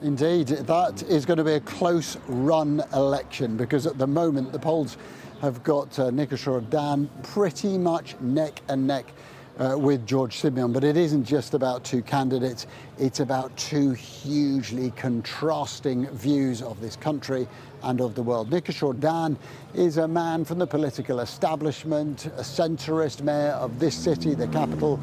Indeed, that is going to be a close-run election because at the moment the polls have got Nicusor Dan pretty much neck and neck with George Simion. But it isn't just about two candidates, it's about two hugely contrasting views of this country and of the world. Nicusor Dan is a man from the political establishment, a centrist mayor of this city, the capital,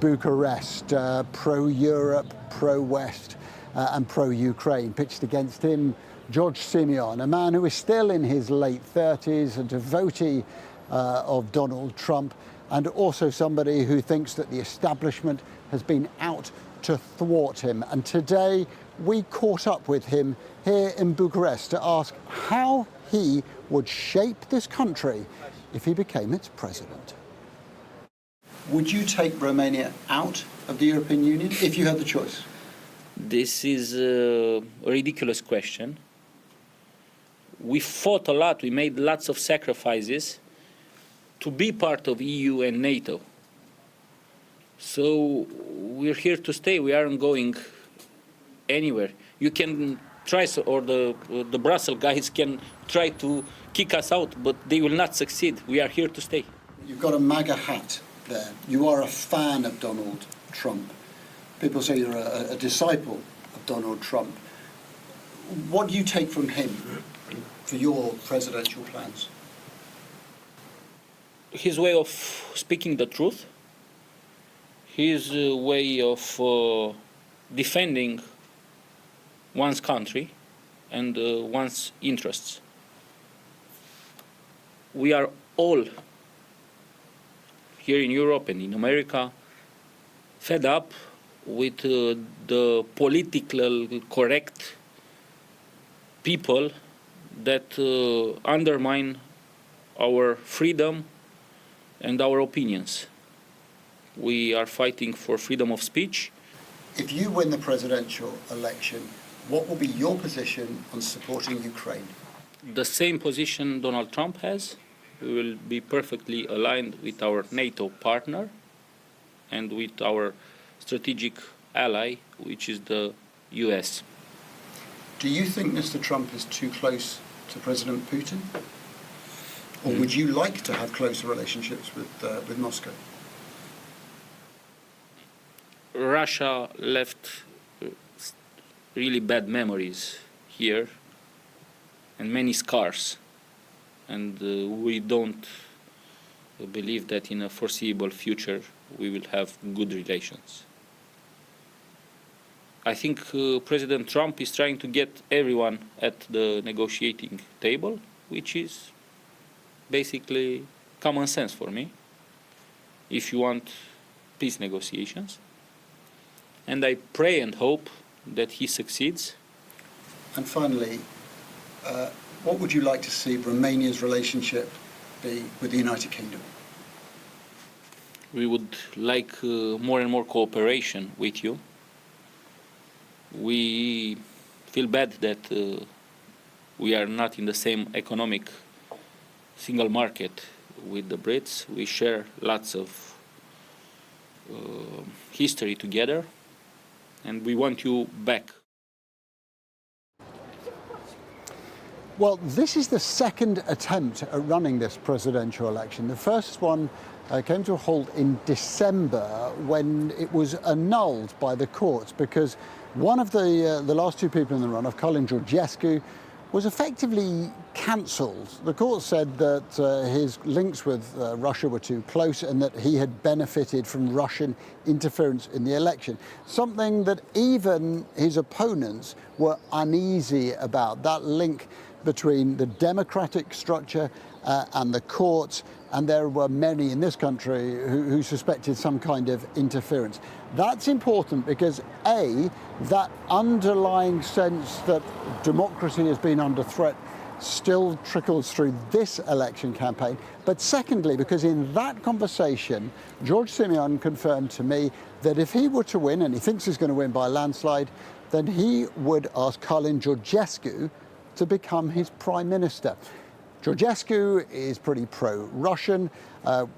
Bucharest, pro-Europe, pro-West, and pro-Ukraine. Pitched against him, George Simion, a man who is still in his late 30s, a devotee of Donald Trump, and also somebody who thinks that the establishment has been out to thwart him. And today we caught up with him here in Bucharest to ask how he would shape this country if he became its president. Would you take Romania out of the European Union if you had the choice? This is a ridiculous question. We fought a lot, we made lots of sacrifices to be part of EU and NATO. So we're here to stay, we aren't going anywhere. You can try, or the Brussels guys can try to kick us out, but they will not succeed. We are here to stay. You've got a MAGA hat there. You are a fan of Donald Trump. People say you're a disciple of Donald Trump. What do you take from him for your presidential plans? His way of speaking the truth, his way of defending one's country and one's interests. We are all here in Europe and in America fed up with the politically correct people that undermine our freedom and our opinions. We are fighting for freedom of speech. If you win the presidential election, what will be your position on supporting Ukraine? The same position Donald Trump has. We will be perfectly aligned with our NATO partner and with our strategic ally, which is the US. Do you think Mr. Trump is too close to President Putin? Or would you like to have closer relationships with Moscow? Russia left really bad memories here and many scars. And we don't believe that in a foreseeable future we will have good relations. I think President Trump is trying to get everyone at the negotiating table, which is basically common sense for me, if you want peace negotiations. And I pray and hope that he succeeds. And finally, what would you like to see Romania's relationship be with the United Kingdom? We would like more and more cooperation with you. We feel bad that we are not in the same economic single market with the Brits. We share lots of history together, and we want you back. Well, this is the second attempt at running this presidential election. The first one came to a halt in December when it was annulled by the courts because one of the last two people in the run-off, Colin Georgescu, was effectively cancelled. The court said that his links with Russia were too close and that he had benefited from Russian interference in the election, something that even his opponents were uneasy about, that link between the democratic structure and the courts, and there were many in this country who suspected some kind of interference. That's important because A, that underlying sense that democracy has been under threat still trickles through this election campaign. But secondly, because in that conversation, George Simion confirmed to me that if he were to win, and he thinks he's going to win by a landslide, then he would ask Colin Georgescu to become his prime minister. Georgescu is pretty pro-Russian.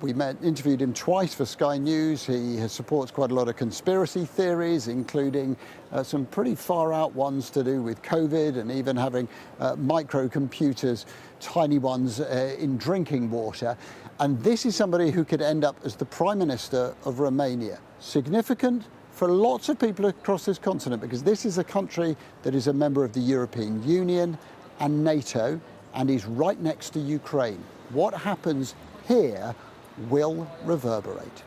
We interviewed him twice for Sky News. He supports quite a lot of conspiracy theories, including some pretty far-out ones to do with COVID and even having microcomputers, tiny ones, in drinking water. And this is somebody who could end up as the Prime Minister of Romania. Significant for lots of people across this continent, because this is a country that is a member of the European Union and NATO, and is right next to Ukraine. What happens here will reverberate.